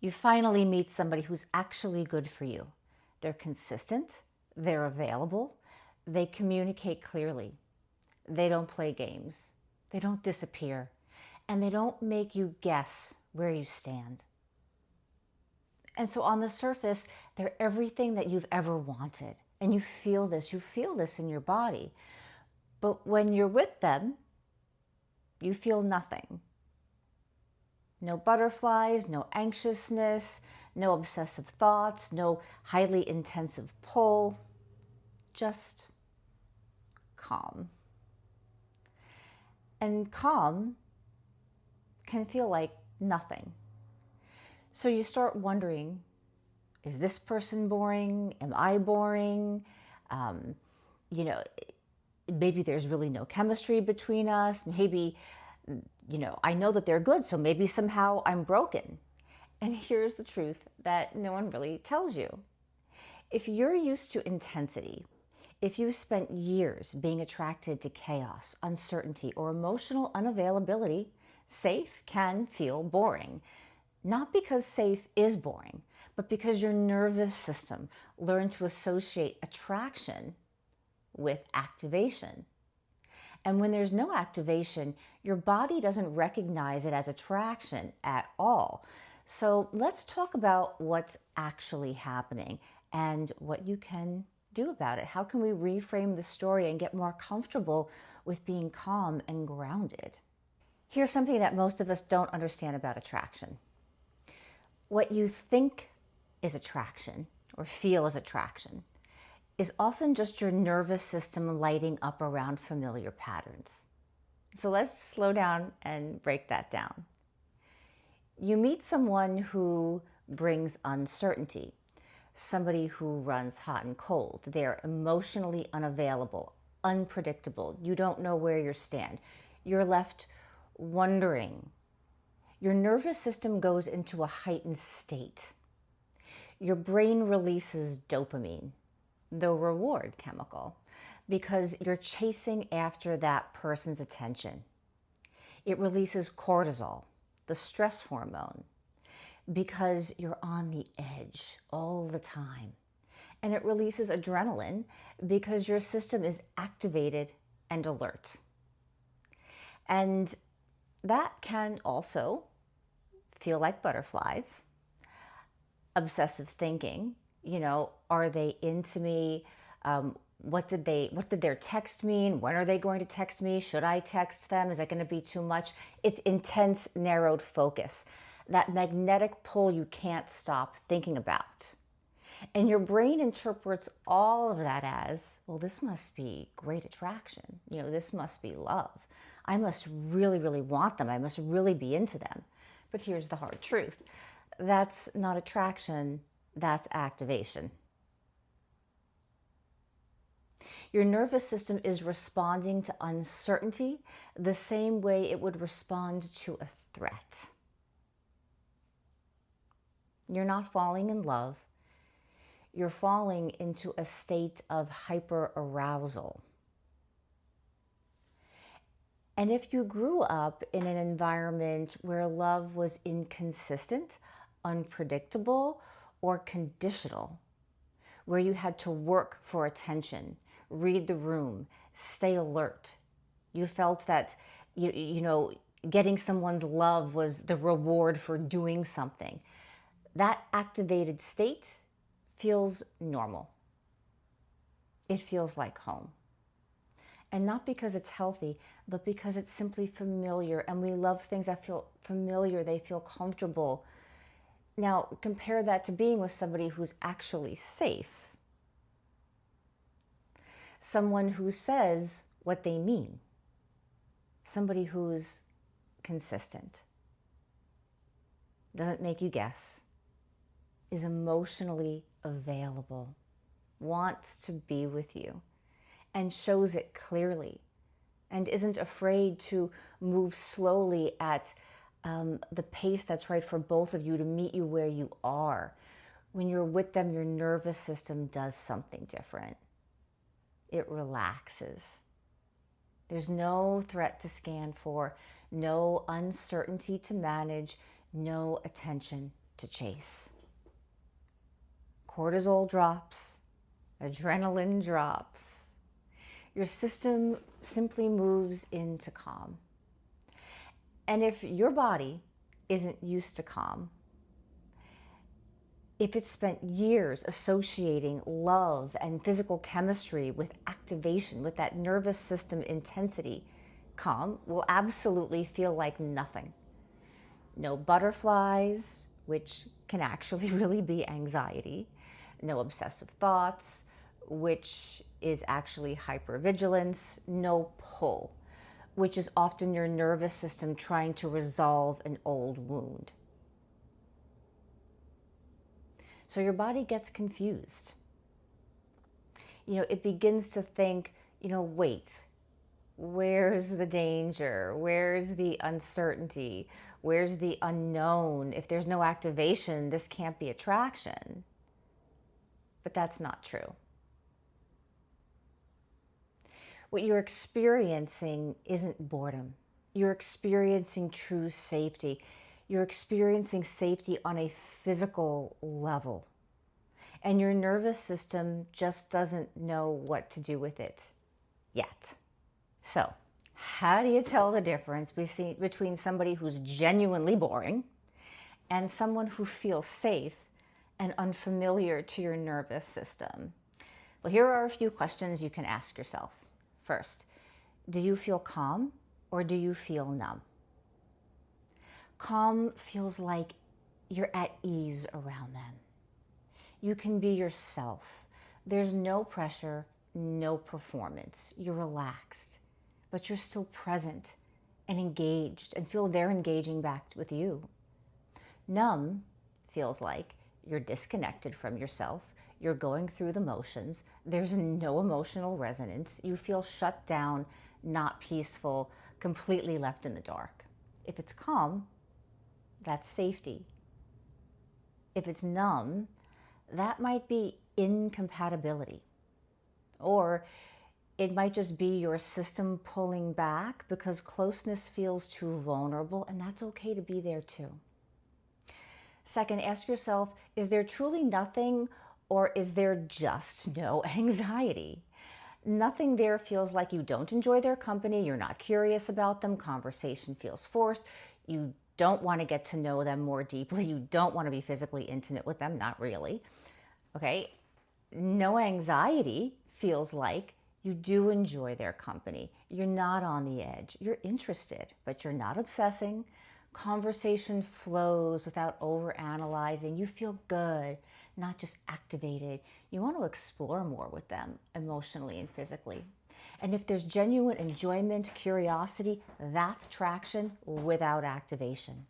You finally meet somebody who's actually good for you. They're consistent, they're available, they communicate clearly, they don't play games, they don't disappear, and they don't make you guess where you stand. And so on the surface, they're everything that you've ever wanted. And you feel this in your body. But when you're with them, you feel nothing. No butterflies, no anxiousness, no obsessive thoughts, no highly intensive pull, just calm. And calm can feel like nothing. So you start wondering, is this person boring? Am I boring? You know, maybe there's really no chemistry between us. Maybe, I know that they're good, so maybe somehow I'm broken. And here's the truth that no one really tells you. If you're used to intensity, if you've spent years being attracted to chaos, uncertainty, or emotional unavailability, safe can feel boring. Not because safe is boring, but because your nervous system learned to associate attraction with activation. And when there's no activation, your body doesn't recognize it as attraction at all. So let's talk about what's actually happening and what you can do about it. How can we reframe the story and get more comfortable with being calm and grounded? Here's something that most of us don't understand about attraction. What you think is attraction or feel is attraction is often just your nervous system lighting up around familiar patterns. So let's slow down and break that down. You meet someone who brings uncertainty, somebody who runs hot and cold. They're emotionally unavailable, unpredictable. You don't know where you stand. You're left wondering. Your nervous system goes into a heightened state. Your brain releases dopamine, the reward chemical, because you're chasing after that person's attention. It releases cortisol, the stress hormone, because you're on the edge all the time. And it releases adrenaline because your system is activated and alert. And that can also feel like butterflies, obsessive thinking. Are they into me? What did their text mean? When are they going to text me? Should I text them? Is that going to be too much? It's intense, narrowed focus. That magnetic pull you can't stop thinking about. And your brain interprets all of that as, well, this must be great attraction. This must be love. I must really, really want them. I must really be into them. But here's the hard truth. That's not attraction, that's activation. Your nervous system is responding to uncertainty the same way it would respond to a threat. You're not falling in love. You're falling into a state of hyperarousal. And if you grew up in an environment where love was inconsistent, unpredictable, or conditional, where you had to work for attention, read the room, stay alert, you felt that getting someone's love was the reward for doing something, that activated state feels normal. It feels like home. And not because it's healthy, but because it's simply familiar. And we love things that feel familiar, they feel comfortable. Now, compare that to being with somebody who's actually safe. Someone who says what they mean. Somebody who's consistent. Doesn't make you guess. Is emotionally available. Wants to be with you. And shows it clearly, and isn't afraid to move slowly at the pace that's right for both of you to meet you where you are. When you're with them, your nervous system does something different. It relaxes. There's no threat to scan for, no uncertainty to manage, no attention to chase. Cortisol drops, adrenaline drops. Your system simply moves into calm. And if your body isn't used to calm, if it's spent years associating love and physical chemistry with activation, with that nervous system intensity, calm will absolutely feel like nothing. No butterflies, which can actually really be anxiety. No obsessive thoughts, which is actually hypervigilance. No pull, which is often your nervous system trying to resolve an old wound. So your body gets confused. It begins to think, wait, where's the danger? Where's the uncertainty? Where's the unknown? If there's no activation, this can't be attraction. But that's not true. What you're experiencing isn't boredom. You're experiencing true safety. You're experiencing safety on a physical level. And your nervous system just doesn't know what to do with it yet. So, how do you tell the difference between somebody who's genuinely boring and someone who feels safe and unfamiliar to your nervous system? Well, here are a few questions you can ask yourself. First, do you feel calm or do you feel numb? Calm feels like you're at ease around them. You can be yourself. There's no pressure, no performance. You're relaxed, but you're still present and engaged and feel they're engaging back with you. Numb feels like you're disconnected from yourself. You're going through the motions. There's no emotional resonance. You feel shut down, not peaceful, completely left in the dark. If it's calm, that's safety. If it's numb, that might be incompatibility. Or it might just be your system pulling back because closeness feels too vulnerable, and that's okay to be there too. Second, ask yourself, is there truly nothing, or is there just no anxiety? Nothing there feels like you don't enjoy their company, you're not curious about them, conversation feels forced, you don't want to get to know them more deeply, you don't want to be physically intimate with them, not really. Okay? No anxiety feels like you do enjoy their company. You're not on the edge. You're interested, but you're not obsessing. Conversation flows without overanalyzing. You feel good, not just activated. You want to explore more with them emotionally and physically. And if there's genuine enjoyment, curiosity, that's traction without activation.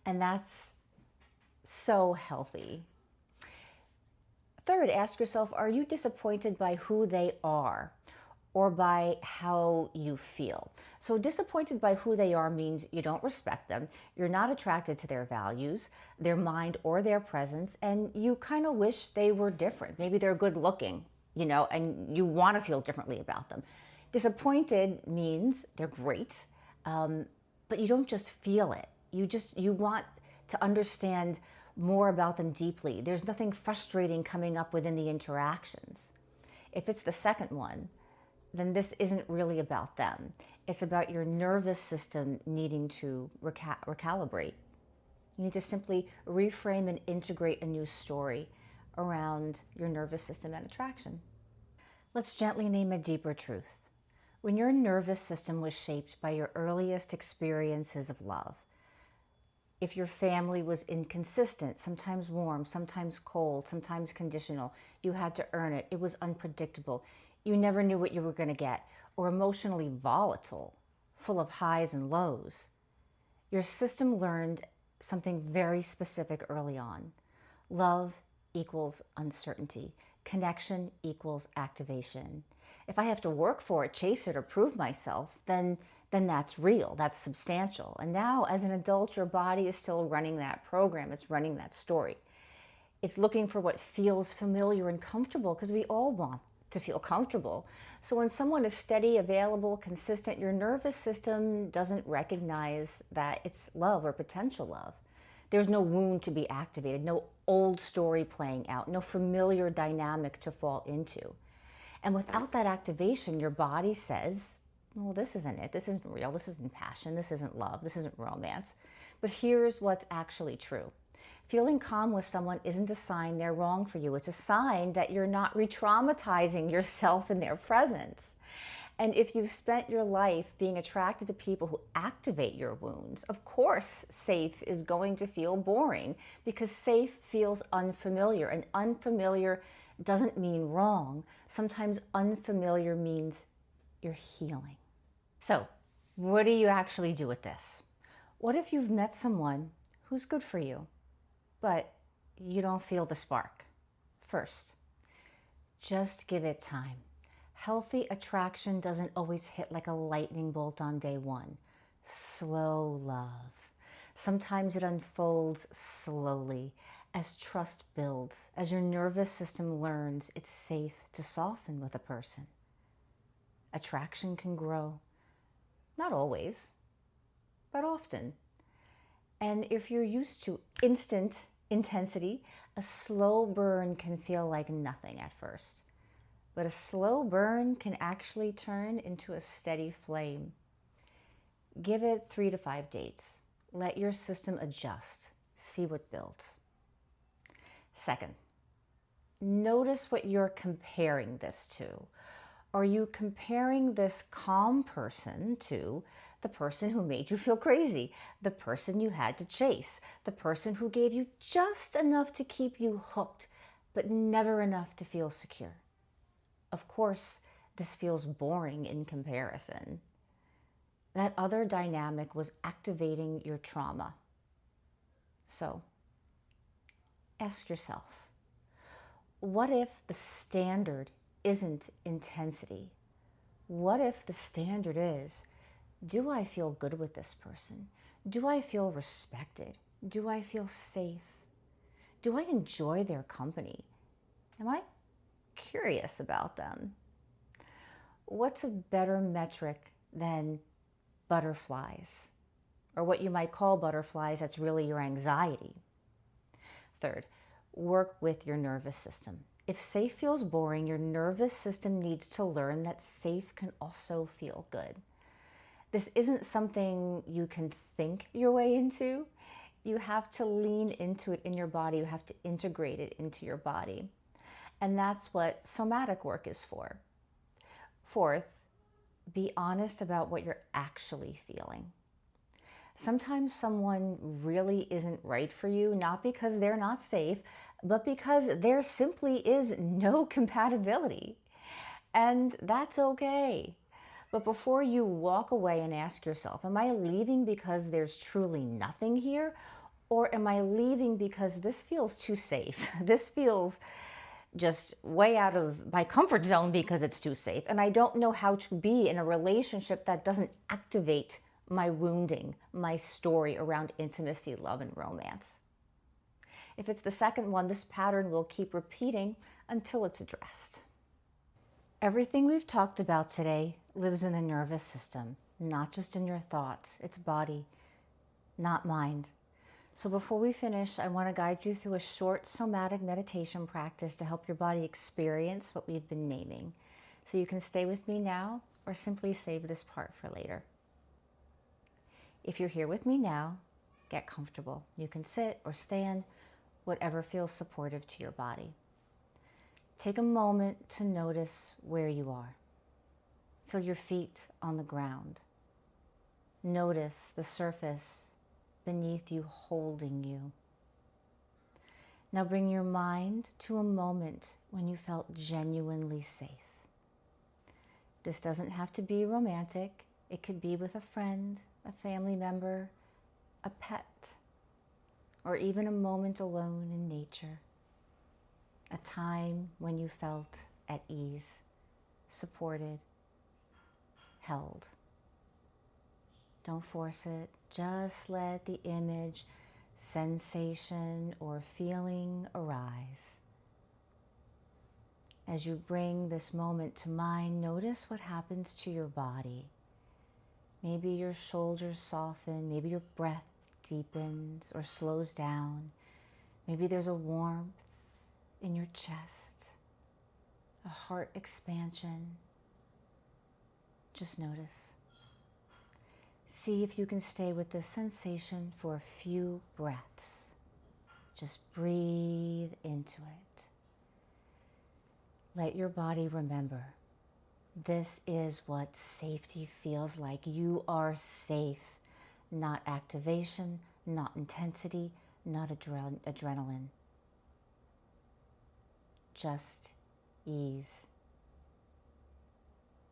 And that's so healthy. Third, ask yourself, are you disappointed by who they are or by how you feel? So disappointed by who they are means you don't respect them, you're not attracted to their values, their mind, or their presence, and you kind of wish they were different. Maybe they're good looking, and you want to feel differently about them. Disappointed means they're great, but you don't just feel it. You want to understand more about them deeply. There's nothing frustrating coming up within the interactions. If it's the second one, then this isn't really about them. It's about your nervous system needing to recalibrate. You need to simply reframe and integrate a new story around your nervous system and attraction. Let's gently name a deeper truth. When your nervous system was shaped by your earliest experiences of love, if your family was inconsistent, sometimes warm, sometimes cold, sometimes conditional, you had to earn it, it was unpredictable, you never knew what you were going to get, or emotionally volatile, full of highs and lows, your system learned something very specific early on. Love equals uncertainty. Connection equals activation. If I have to work for it, chase it, or prove myself, then that's real, that's substantial. And now as an adult, your body is still running that program, it's running that story. It's looking for what feels familiar and comfortable because we all want to feel comfortable. So when someone is steady, available, consistent, your nervous system doesn't recognize that it's love or potential love There's no wound to be activated, no old story playing out, no familiar dynamic to fall into. And without that activation, your body says, well, this isn't it. This isn't real. This isn't passion. This isn't love. This isn't romance. But here's what's actually true. Feeling calm with someone isn't a sign they're wrong for you. It's a sign that you're not re-traumatizing yourself in their presence. And if you've spent your life being attracted to people who activate your wounds, of course, safe is going to feel boring because safe feels unfamiliar. And unfamiliar doesn't mean wrong. Sometimes unfamiliar means you're healing. So, what do you actually do with this? What if you've met someone who's good for you, but you don't feel the spark? First, just give it time. Healthy attraction doesn't always hit like a lightning bolt on day one. Slow love. Sometimes it unfolds slowly as trust builds, as your nervous system learns it's safe to soften with a person. Attraction can grow. Not always, but often. And if you're used to instant intensity, a slow burn can feel like nothing at first. But a slow burn can actually turn into a steady flame. Give it 3 to 5 dates. Let your system adjust. See what builds. Second, notice what you're comparing this to. Are you comparing this calm person to the person who made you feel crazy, the person you had to chase, the person who gave you just enough to keep you hooked, but never enough to feel secure? Of course, this feels boring in comparison. That other dynamic was activating your trauma. So, ask yourself, what if the standard isn't intensity? What if the standard is, do I feel good with this person? Do I feel respected? Do I feel safe? Do I enjoy their company? Am I curious about them? What's a better metric than butterflies? Or what you might call butterflies, that's really your anxiety. Third, work with your nervous system. If safe feels boring, your nervous system needs to learn that safe can also feel good. This isn't something you can think your way into. You have to lean into it in your body. You have to integrate it into your body. And that's what somatic work is for. Fourth, be honest about what you're actually feeling. Sometimes someone really isn't right for you, not because they're not safe, but because there simply is no compatibility. And that's okay. But before you walk away and ask yourself, am I leaving because there's truly nothing here? Or am I leaving because this feels too safe? This feels just way out of my comfort zone because it's too safe. And I don't know how to be in a relationship that doesn't activate my wounding, my story around intimacy, love, and romance. If it's the second one, this pattern will keep repeating until it's addressed. Everything we've talked about today lives in the nervous system, not just in your thoughts. It's body, not mind. So before we finish, I want to guide you through a short somatic meditation practice to help your body experience what we've been naming. So you can stay with me now or simply save this part for later. If you're here with me now, get comfortable. You can sit or stand, whatever feels supportive to your body. Take a moment to notice where you are. Feel your feet on the ground. Notice the surface beneath you holding you. Now bring your mind to a moment when you felt genuinely safe. This doesn't have to be romantic. It could be with a friend, a family member, a pet, or even a moment alone in nature. A time when you felt at ease, supported, held. Don't force it. Just let the image, sensation, or feeling arise. As you bring this moment to mind, notice what happens to your body. Maybe your shoulders soften, maybe your breath deepens or slows down. Maybe there's a warmth in your chest, a heart expansion. Just notice. See if you can stay with this sensation for a few breaths. Just breathe into it. Let your body remember, this is what safety feels like. You are safe. Not activation, not intensity, not adrenaline. Just ease.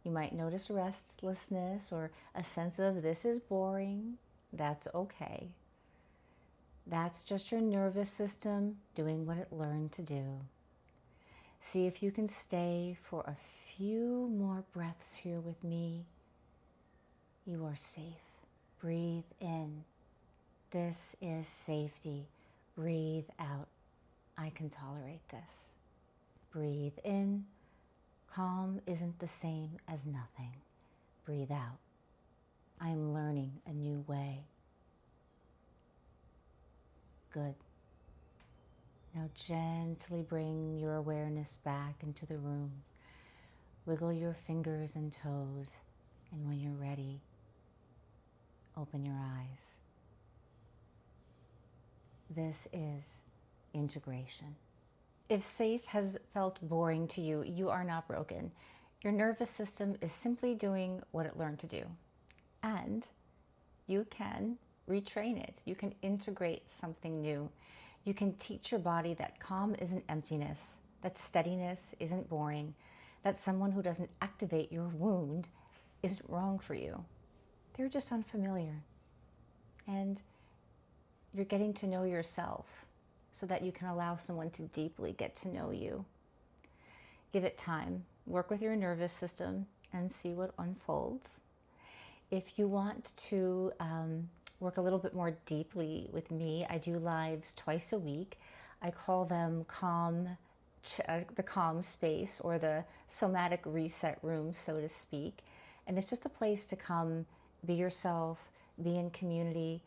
You might notice restlessness or a sense of this is boring. That's okay. That's just your nervous system doing what it learned to do. See if you can stay for a few more breaths here with me. You are safe. Breathe in. This is safety. Breathe out. I can tolerate this. Breathe in. Calm isn't the same as nothing. Breathe out. I'm learning a new way. Good. Now gently bring your awareness back into the room. Wiggle your fingers and toes, and when you're ready, open your eyes. This is integration. If safe has felt boring to you, you are not broken. Your nervous system is simply doing what it learned to do. And you can retrain it. You can integrate something new. You can teach your body that calm isn't emptiness, that steadiness isn't boring, that someone who doesn't activate your wound isn't wrong for you. They're just unfamiliar. And you're getting to know yourself so that you can allow someone to deeply get to know you. Give it time. Work with your nervous system and see what unfolds. If you want to work a little bit more deeply with me, I do lives twice a week. I call them the calm space, or the somatic reset room, so to speak. And it's just a place to come, be yourself, be in community.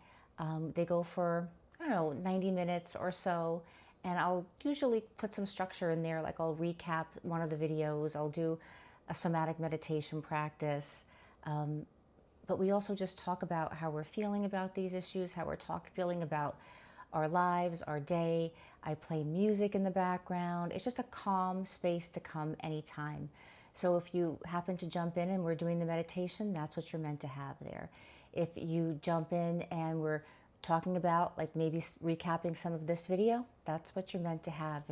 They go for, 90 minutes or so. And I'll usually put some structure in there, like I'll recap one of the videos. I'll do a somatic meditation practice. But we also just talk about how we're feeling about these issues, how we're feeling about our lives, our day. I play music in the background. It's just a calm space to come anytime. So if you happen to jump in and we're doing the meditation, that's what you're meant to have there. If you jump in and we're talking about, like, maybe recapping some of this video, that's what you're meant to have.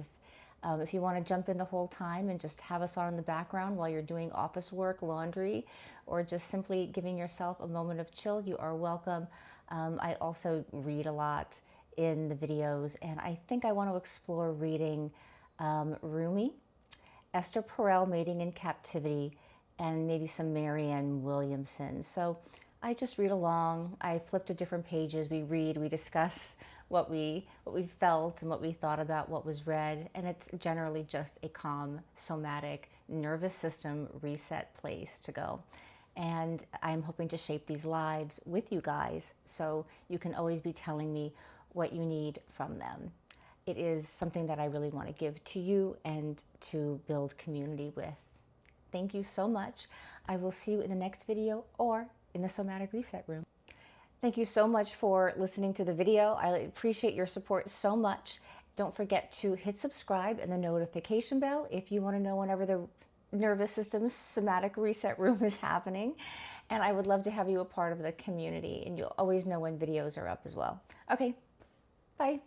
If you want to jump in the whole time and just have us on in the background while you're doing office work, laundry, or just simply giving yourself a moment of chill, you are welcome. I also read a lot in the videos, and I think I want to explore reading Rumi, Esther Perel, Mating in Captivity, and maybe some Marianne Williamson. So I just read along. I flip to different pages. We read, we discuss what we felt and what we thought about what was read. And it's generally just a calm, somatic, nervous system reset place to go. And I'm hoping to shape these lives with you guys, so you can always be telling me what you need from them. It is something that I really want to give to you and to build community with. Thank you so much. I will see you in the next video or in the Somatic Reset Room. Thank you so much for listening to the video. I appreciate your support so much. Don't forget to hit subscribe and the notification bell if you want to know whenever the nervous system somatic reset room is happening. And I would love to have you a part of the community, and you'll always know when videos are up as well. Okay, bye.